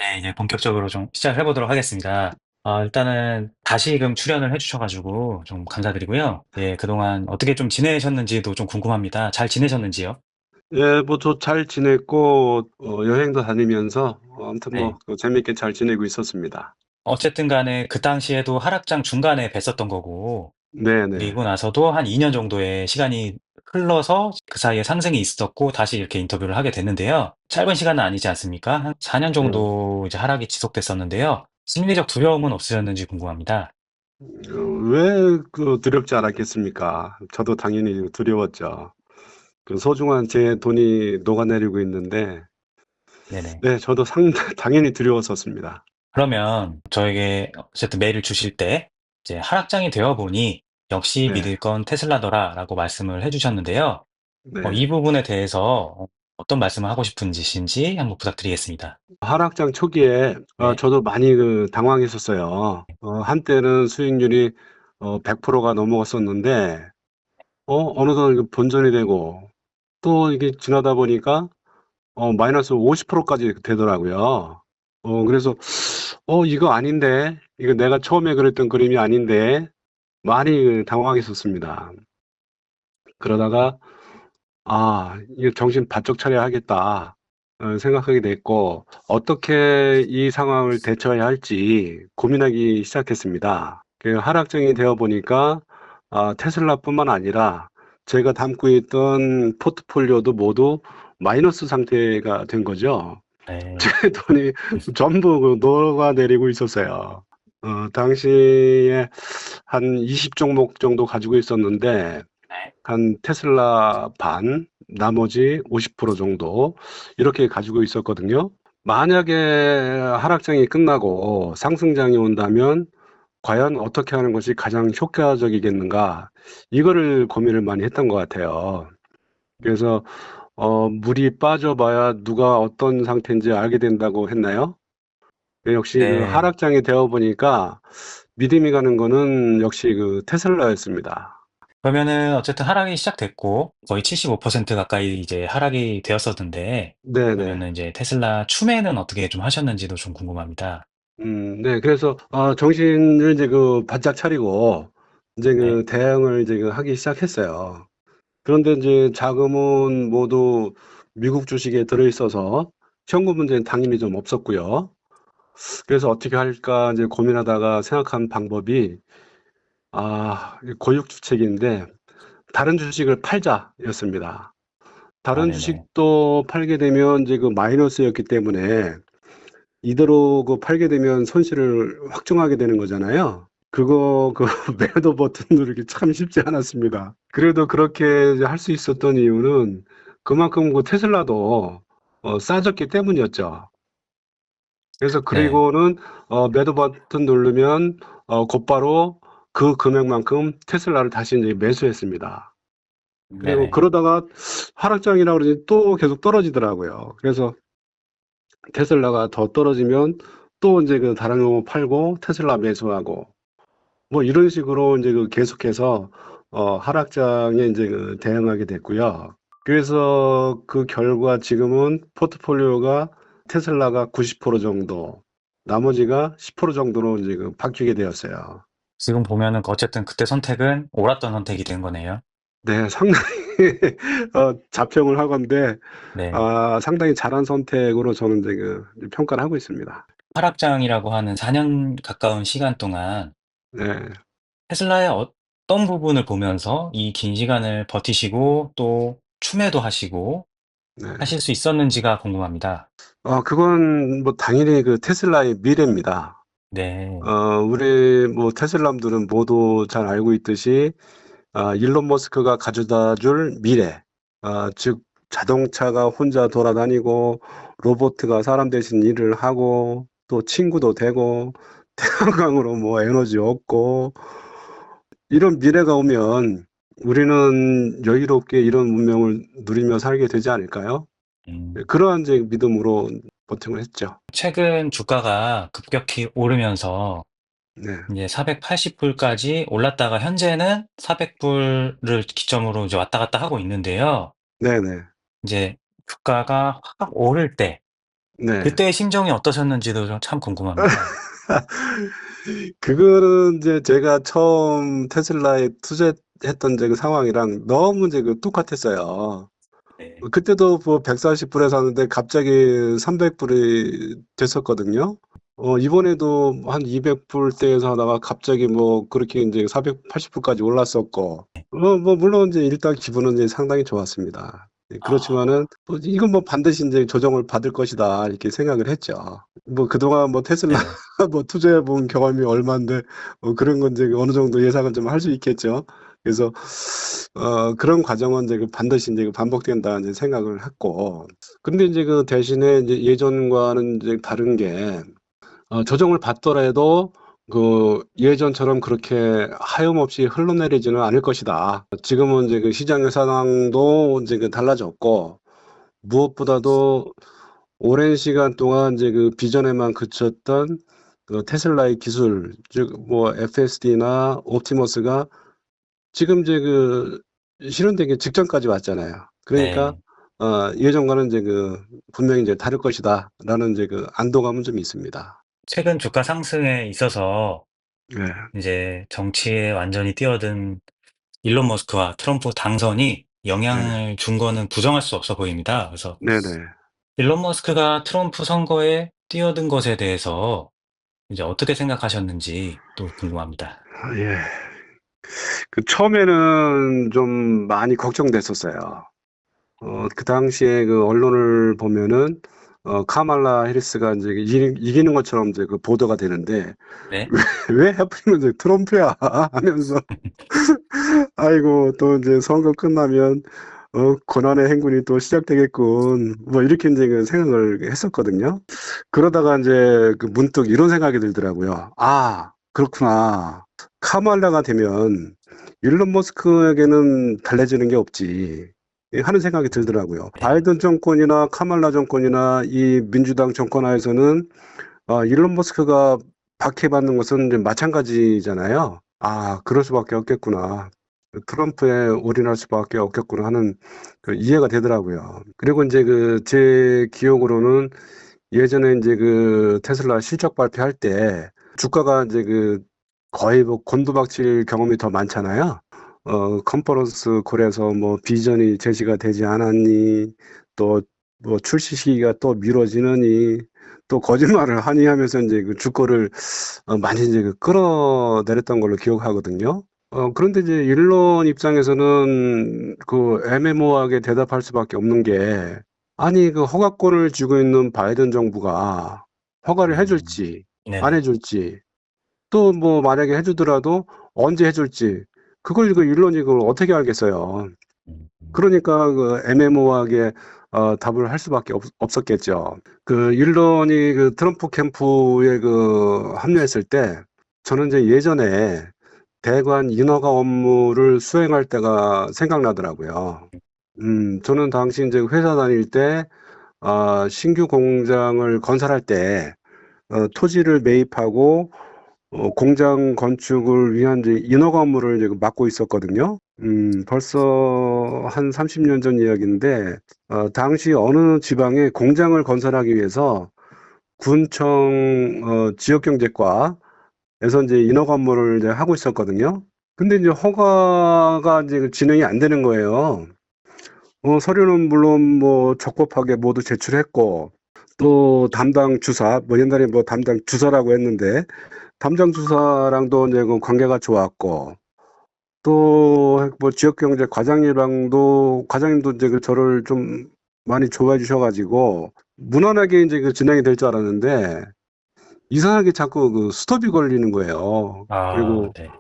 네, 이제 본격적으로 좀 시작을 해보도록 하겠습니다. 일단은 다시금 출연을 해주셔가지고 좀 감사드리고요. 예, 그동안 어떻게 좀 지내셨는지도 좀 궁금합니다. 잘 지내셨는지요? 예, 뭐, 저 잘 지냈고, 여행도 다니면서, 아무튼 네. 뭐, 재밌게 잘 지내고 있었습니다. 어쨌든 간에 그 당시에도 하락장 중간에 뵀었던 거고, 네네. 그리고 나서도 한 2년 정도의 시간이 흘러서 그 사이에 상승이 있었고, 다시 이렇게 인터뷰를 하게 됐는데요. 짧은 시간은 아니지 않습니까? 한 4년 어, 정도 이제 하락이 지속됐었는데요. 심리적 두려움은 없으셨는지 궁금합니다. 왜 두렵지 않았겠습니까? 저도 당연히 두려웠죠. 그 소중한 제 돈이 녹아내리고 있는데, 네네. 네, 저도 당연히 두려웠었습니다. 그러면 저에게 어쨌든 메일을 주실 때 이제 하락장이 되어 보니 역시 네, 믿을 건 테슬라더라라고 말씀을 해 주셨는데요. 네. 이 부분에 대해서 어떤 말씀을 하고 싶으신지 한번 부탁드리겠습니다. 하락장 초기에, 네. 저도 많이 당황했었어요. 한때는 수익률이 100%가 넘어갔었는데, 어느덧 이거 본전이 되고, 또 이게 지나다 보니까 마이너스 50%까지 되더라고요. 그래서 이거 아닌데. 이거 내가 처음에 그랬던 그림이 아닌데. 많이 당황했었습니다. 그러다가 이거 정신 바짝 차려야겠다 생각하게 됐고, 어떻게 이 상황을 대처해야 할지 고민하기 시작했습니다. 그 하락장이 되어 보니까 테슬라뿐만 아니라 제가 담고 있던 포트폴리오도 모두 마이너스 상태가 된 거죠. 네. 제 돈이 전부 녹아내리고 있었어요. 당시에 한 20 종목 정도 가지고 있었는데, 네. 한 테슬라 반, 나머지 50% 정도 이렇게 가지고 있었거든요. 만약에 하락장이 끝나고 상승장이 온다면 과연 어떻게 하는 것이 가장 효과적이겠는가? 이거를 고민을 많이 했던 것 같아요. 그래서 물이 빠져봐야 누가 어떤 상태인지 알게 된다고 했나요? 역시 그 네. 하락장이 되어 보니까 믿음이 가는 거는 역시 테슬라였습니다. 그러면은 어쨌든 하락이 시작됐고 거의 75% 가까이 이제 하락이 되었었는데 네네. 그러면은 이제 테슬라 추매는 어떻게 좀 하셨는지도 좀 궁금합니다. 네. 그래서 정신을 이제 바짝 차리고 이제 네. 대응을 이제 하기 시작했어요. 그런데 이제 자금은 모두 미국 주식에 들어 있어서 현금 문제는 당연히 좀 없었고요. 그래서 '어떻게 할까?' 이제 고민하다가 생각한 방법이 이 고육주책인데 '다른 주식을 팔자.'였습니다. 다른 네네. 주식도 팔게 되면 이제 마이너스였기 때문에 이대로 팔게 되면 손실을 확정하게 되는 거잖아요. 그거 매도 버튼 누르기 참 쉽지 않았습니다. 그래도 그렇게 이제 할 수 있었던 이유는 그만큼 테슬라도 싸졌기 때문이었죠. 그래서 네. 그리고는 매도 버튼 누르면 곧바로 그 금액만큼 테슬라를 다시 이제 매수했습니다. 그리고 네네. 그러다가 하락장이라 그러니 또 계속 떨어지더라고요. 그래서 테슬라가 더 떨어지면 또 인제 다른 거 팔고 테슬라 매수하고 뭐 이런 식으로 인제 계속해서 하락장에 인제 대응하게 됐고요. 그래서 그 결과 지금은 포트폴리오가 테슬라가 90% 정도, 나머지가 10% 정도로 인제 바뀌게 되었어요. 지금 보면은 어쨌든 그때 선택은 옳았던 선택이 된 거네요. 네. 상당히 자평을 하건대 네. 상당히 잘한 선택으로 저는 인제 평가를 하고 있습니다. 하락장이라고 하는 4년 가까운 시간 동안 네. 테슬라의 어떤 부분을 보면서 이 긴 시간을 버티시고 또 추매도 하시고 네. 하실 수 있었는지가 궁금합니다. 그건 뭐 당연히 테슬라의 미래입니다. 네. 우리 뭐 테슬라분들은 모두 잘 알고 있듯이 일론 머스크가 가져다 줄 미래, 즉 자동차가 혼자 돌아다니고 로보트가 사람 대신 일을 하고 또 친구도 되고 태양광으로 뭐 에너지 얻고 이런 미래가 오면 우리는 여유롭게 이런 문명을 누리며 살게 되지 않을까요? 네, 음. 그러한 이제 믿음으로 버팅을 했죠. 최근 주가가 급격히 오르면서 네. 이제 480불까지 올랐다가 현재는 400불을 기점으로 이제 왔다 갔다 하고 있는데요. 네네. 이제 주가가 확 오를 때 네. 그때의 심정이 어떠셨는지도 참 궁금합니다. 그거는 이제 제가 처음 테슬라에 투자했던 이제 그 상황이랑 너무 이제 그 똑같았어요. 네. 그때도 뭐 140불에 샀는데 갑자기 300불이 됐었거든요. 이번에도 한 200불대에서 하다가 갑자기 뭐 그렇게 인제 480불까지 올랐었고, 뭐 물론 인제 일단 기분은 이제 상당히 좋았습니다. 예, 그렇지만은 아. 뭐 '이건 뭐 반드시 인제 조정을 받을 것이다.' 이렇게 생각을 했죠. 뭐 그동안 뭐 테슬라 네네. 뭐 투자해 본 경험이 얼만데 그런 건 이제 어느 정도 예상은 좀 할 수 있겠죠. 그래서 그런 과정은 이제 그 반드시 인제 그 반복된다 이제 생각을 했고, 근데 인제 그 대신에 인제 예전과는 이제 다른 게, 조정을 받더라도 예전처럼 그렇게 하염없이 흘러내리지는 않을 것이다. 지금은 이제 그 시장의 상황도 인제 그 달라졌고, 무엇보다도 오랜 시간 동안 이제 그 비전에만 그쳤던 그 테슬라의 기술, 즉 뭐 FSD나 옵티머스가 지금 이제 그 실현되기 직전까지 왔잖아요. 그러니까 네. 예전과는 이제 분명히 이제 '다를 것이다.'라는 이제 그 안도감은 좀 있습니다. 최근 주가 상승에 있어서 네. 이제 정치에 완전히 뛰어든 일론 머스크와 트럼프 당선이 네. 영향을 준 거는 부정할 수 없어 보입니다. 그래서 네네. 일론 머스크가 트럼프 선거에 뛰어든 것에 대해서 이제 어떻게 생각하셨는지 또 궁금합니다. 예. 처음에는 좀 많이 걱정됐었어요. 그 당시에 그 언론을 보면은 카말라 해리스가 인제 이기는 것처럼 이제 그 보도가 되는데 네. '왜 하필이면 이제 트럼프야?' 하면서 아이고, 또 인제 선거 끝나면 '고난의 행군이 또 시작되겠군.' 뭐 이렇게 인제 그 생각을 했었거든요. 그러다가 인제 문득 이런 생각이 들더라고요. '아, 그렇구나. 카말라가 되면 일론 머스크에게는 달라지는 게 없지.' 예, 하는 생각이 들더라고요. 네. 바이든 정권이나 카말라 정권이나 이 민주당 정권 하에서는 일론 머스크가 박해받는 것은 이제 마찬가지잖아요. '아, 그럴 수밖에 없겠구나. 트럼프에 올인할 수밖에 없겠구나.' 하는 이해가 되더라고요. 그리고 인제 제 기억으로는 예전에 인제 테슬라 실적 발표할 때 주가가 인제 거의 뭐 곤두박질 경험이 더 많잖아요. 컨퍼런스 콜에서 뭐 "비전이 제시가 되지 않았니?" 또 뭐 "출시 시기가 또 미뤄지느니?" 또 "거짓말을 하니?" 하면서 인제 주가를 많이 인제 끌어내렸던 걸로 기억하거든요. 그런데 이제 일론 입장에서는 애매모호하게 대답할 수밖에 없는 게, 아니 허가권을 쥐고 있는 바이든 정부가 허가를 해 음. 줄지 안 해 네네. 줄지, 또 뭐 만약에 해 주더라도 언제 해 줄지, 그걸 일론이 그걸 어떻게 알겠어요. 음. 그러니까 애매모호하게 답을 할 수밖에 없었겠죠. 일론이 트럼프 캠프에 합류했을 때 저는 이제 예전에 대관 인허가 업무를 수행할 때가 생각나더라고요. 저는 당시 인제 회사 다닐 때 신규 공장을 건설할 때 토지를 매입하고 공장 건축을 위한 이제 인허가 업무를 이제 맡고 있었거든요. 벌써 한 30년 전 이야기인데, 당시 어느 지방에 공장을 건설하기 위해서 군청 지역경제과에서 인제 인허가 업무를 이제 하고 있었거든요. 근데 인제 허가가 인제 진행이 안 되는 거예요. 서류는 물론 뭐 적법하게 모두 제출했고, 또 담당 주사, 뭐 옛날에 뭐 담당 주사라고 했는데 담당 주사랑도 이제 관계가 좋았고, 또 뭐 지역경제 과장님도 이제 저를 좀 많이 좋아해 주셔 가지고 무난하게 인제 진행이 될 줄 알았는데, 이상하게 자꾸 스톱이 걸리는 거예요. 아 그리고 네.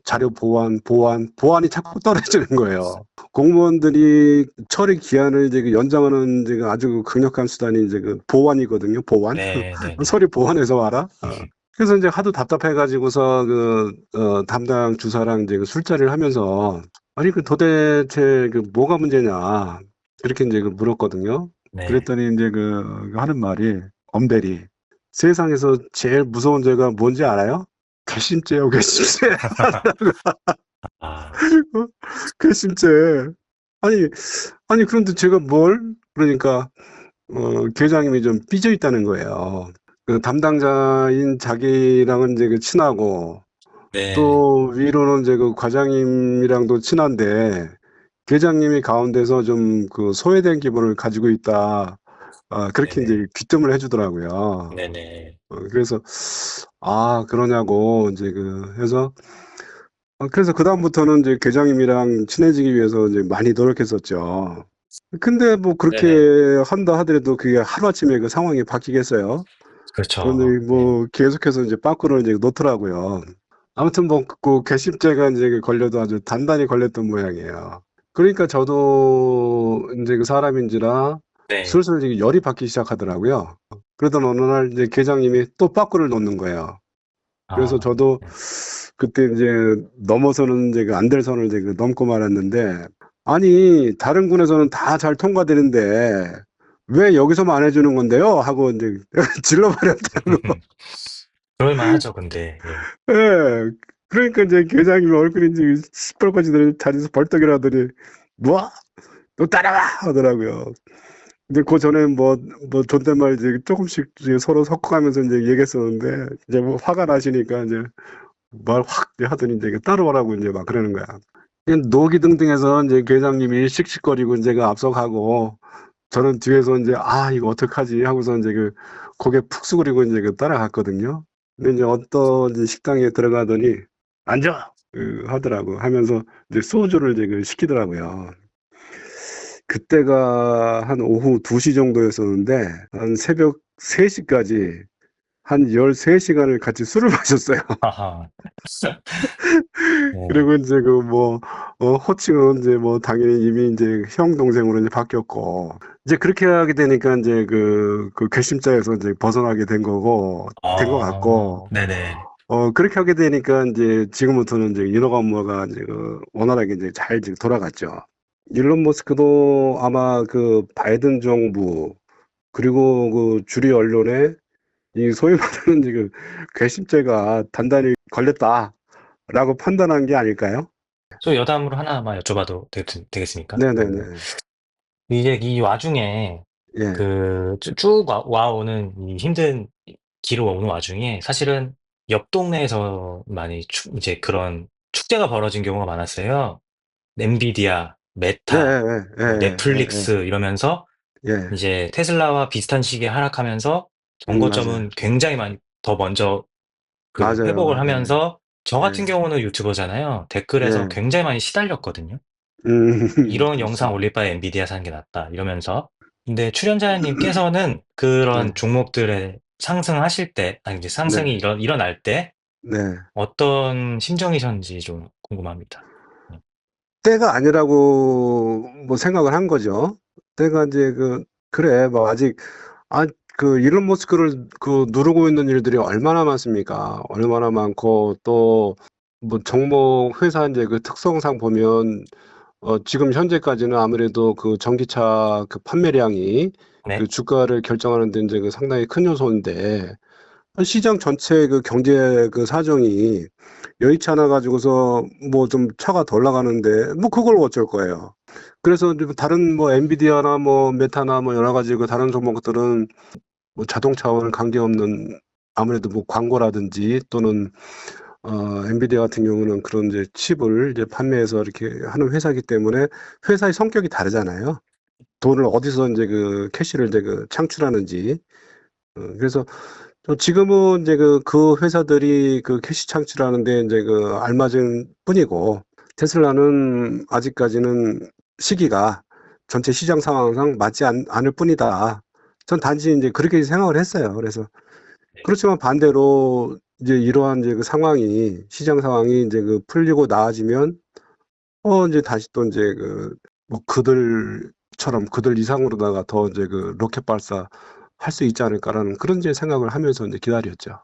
자료 보완이 자꾸 떨어지는 거예요. 공무원들이 처리 기한을 이제 연장하는 이제 아주 강력한 수단이 이제 보완이거든요, 보완. 네네네. "서류 보완해서 와라." 그래서 인제 하도 답답해 가지고서 담당 주사랑 이제 술자리를 하면서 "아니 도대체 뭐가 문제냐." 이렇게 인제 물었거든요. 네. 그랬더니 인제 하는 말이, 엄대리, "세상에서 제일 무서운 죄가 뭔지 알아요? 괘씸죄요, 괘씸죄." 아. 어 괘씸죄. 아니, 그런데 제가 뭘? 그러니까 계장님이 좀 삐져 있다는 거예요. 그 담당자인 자기랑은 이제 그 친하고, 네, 또 위로는 이제 그 과장님이랑도 친한데, 계장님이 가운데서 좀 그 소외된 기분을 가지고 있다. 그렇게 이제 네네, 귀뜸을 해주더라고요. 네네, 그래서, 그러냐고, 이제 해서, 그래서 그다음부터는 이제 계장님이랑 친해지기 위해서 이제 많이 노력했었죠. 근데 뭐 그렇게 네네. 한다 하더라도 그게 하루아침에 그 상황이 바뀌겠어요? 그렇죠. 근데 네, 뭐 계속해서 이제 빠꾸를 이제 놓더라고요. 아무튼 뭐 그 괘씸죄가 이제 걸려도 아주 단단히 걸렸던 모양이에요. 그러니까 저도 이제 그 사람인지라 네. 슬슬 이제 열이 받기 시작하더라고요. 그러던 어느 날 이제 계장님이 또 빠꾸를 놓는 거예요. 그래서 아, 저도 네. 그때 이제 넘어서는 이제 그 안 될 선을 이제 그 넘고 말았는데, 아니 다른 군에서는 다 잘 통과되는데 왜 여기서만 안 해주는 건데요? 하고 이제 질러버렸다는 거. 그럴만 하죠, 근데. 예. 예. 그러니까 이제 계장님 얼굴이 이제 시뻘겋게 자리에서 벌떡 일어나더니 뭐? 너 따라와! 하더라고요. 근데 그 전에 뭐 존댓말 이제 조금씩 이제 서로 섞어가면서 이제 얘기했었는데, 이제 뭐 화가 나시니까 이제 말 확 하더니 이제 따라오라고 이제 막 그러는 거야. 노기등등해서 이제 계장님이 씩씩거리고 이제 그 앞서가고, 저는 뒤에서 이제 이거 어떡하지 하고서 이제 고개 푹 숙이고 이제 따라갔거든요. 근데 이제 어떤 이제 식당에 들어가더니 앉아! 하더라고. 하면서 이제 소주를 이제 시키더라고요. 그때가 한 오후 2시 정도였었는데, 한 새벽 3시까지 한 13시간을 같이 술을 마셨어요. 하하. 네. 그리고 이제 호칭은 이제 뭐 당연히 이미 이제 형 동생으로 이제 바뀌었고, 이제 그렇게 하게 되니까 이제 그 괘씸죄에서 이제 벗어나게 된 것 같고, 네네. 그렇게 하게 되니까 이제 지금부터는 이제 인허가 업무가 이제 원활하게 이제 잘 이제 돌아갔죠. 일론 머스크도 아마 그 바이든 정부, 그리고 그 주류 언론에 이 소위 말하는 지금 괘씸죄가 단단히 걸렸다라고 판단한 게 아닐까요? 저 여담으로 하나만 여쭤봐도 되겠습니까? 네네네. 이제 이 와중에 예. 쭉 와오는 이 힘든 길을 오는 와중에 사실은 옆 동네에서 많이 이제 그런 축제가 벌어진 경우가 많았어요. 엔비디아, 예, 메타, 예, 예, 뭐 예, 넷플릭스 이러면서 예, 예. 이제 테슬라와 비슷한 시기에 하락하면서 정거점은 맞아요. 굉장히 많이 더 먼저 회복을 맞아요. 하면서 저 예, 같은 경우는 유튜버잖아요. 예, 댓글에서 예. 굉장히 많이 시달렸거든요. 이런 영상 그렇죠. 올릴 바에 엔비디아 사는 게 낫다 이러면서. 근데 출연자님께서는 그런 네, 종목들의 상승하실 때, 아니 이제 네, 상승이 일어날 때 네. 어떤 심정이셨는지 좀 궁금합니다. 네. 때가 아니라고 뭐 생각을 한 거죠. 때가 이제 그래, 뭐 아직, 아, 일론 머스크를 누르고 있는 일들이 얼마나 많습니까? 얼마나 많고, 또, 뭐 종목 회사 이제 특성상 보면, 지금 현재까지는 아무래도 전기차 판매량이 네. 주가를 결정하는 데 이제 상당히 큰 요소인데, 시장 전체 경제 사정이 여의치 않아 가지고서 뭐 좀 차가 덜 나가는데 뭐 그걸 어쩔 거예요. 그래서 이제 다른 뭐 엔비디아나 뭐 메타나 뭐 여러 가지 다른 종목들은 뭐 자동차와는 관계없는, 아무래도 뭐 광고라든지 또는 엔비디아 같은 경우는 그런 이제 칩을 이제 판매해서 이렇게 하는 회사이기 때문에 회사의 성격이 다르잖아요. 돈을 어디서 이제 캐시를 이제 창출하는지. 그래서 지금은 이제 그 회사들이 캐시 창출하는데 이제 알맞은 뿐이고, 테슬라는 아직까지는 시기가 전체 시장 상황상 맞지 않을 뿐이다. 전 단지 이제 그렇게 생각을 했어요. 그래서 그렇지만 반대로 이제 이러한 이제 상황이, 시장 상황이 이제 풀리고 나아지면 이제 다시 또 이제 뭐 그들처럼 그들 이상으로다가 더 이제 로켓 발사 할 수 있지 않을까라는 그런 이제 생각을 하면서 이제 기다렸죠.